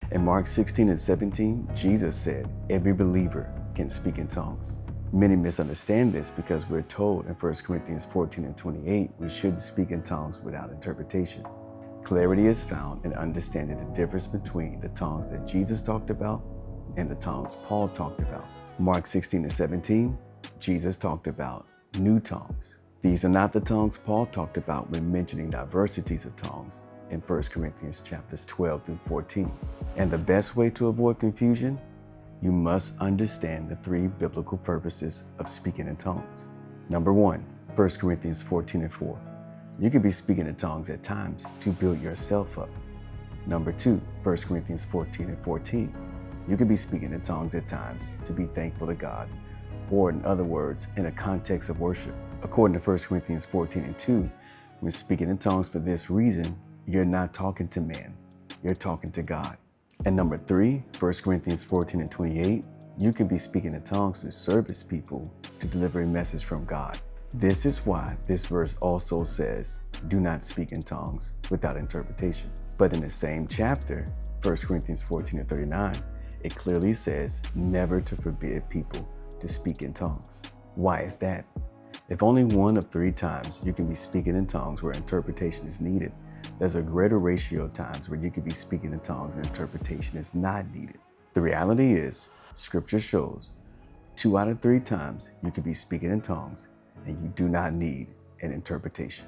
In Mark 16 and 17, Jesus said, every believer can speak in tongues. Many misunderstand this because we're told in 1 Corinthians 14 and 28, we shouldn't speak in tongues without interpretation. Clarity is found in understanding the difference between the tongues that Jesus talked about and the tongues Paul talked about. Mark 16 and 17, Jesus talked about new tongues. These are not the tongues Paul talked about when mentioning diversities of tongues in 1 Corinthians chapters 12 through 14. And the best way to avoid confusion, you must understand the three biblical purposes of speaking in tongues. Number one, 1 Corinthians 14 and 4. You can be speaking in tongues at times to build yourself up. Number two, 1 Corinthians 14 and 14. You can be speaking in tongues at times to be thankful to God, or in other words, in a context of worship. According to 1 Corinthians 14 and 2, when speaking in tongues for this reason, you're not talking to man, you're talking to God. And number three, 1 Corinthians 14 and 28, you can be speaking in tongues to service people to deliver a message from God. This is why this verse also says, do not speak in tongues without interpretation. But in the same chapter, 1 Corinthians 14 and 39, it clearly says never to forbid people to speak in tongues. Why is that? If only one of three times you can be speaking in tongues where interpretation is needed, there's a greater ratio of times where you could be speaking in tongues and interpretation is not needed. The reality is, Scripture shows 2 out of 3 times you could be speaking in tongues and you do not need an interpretation.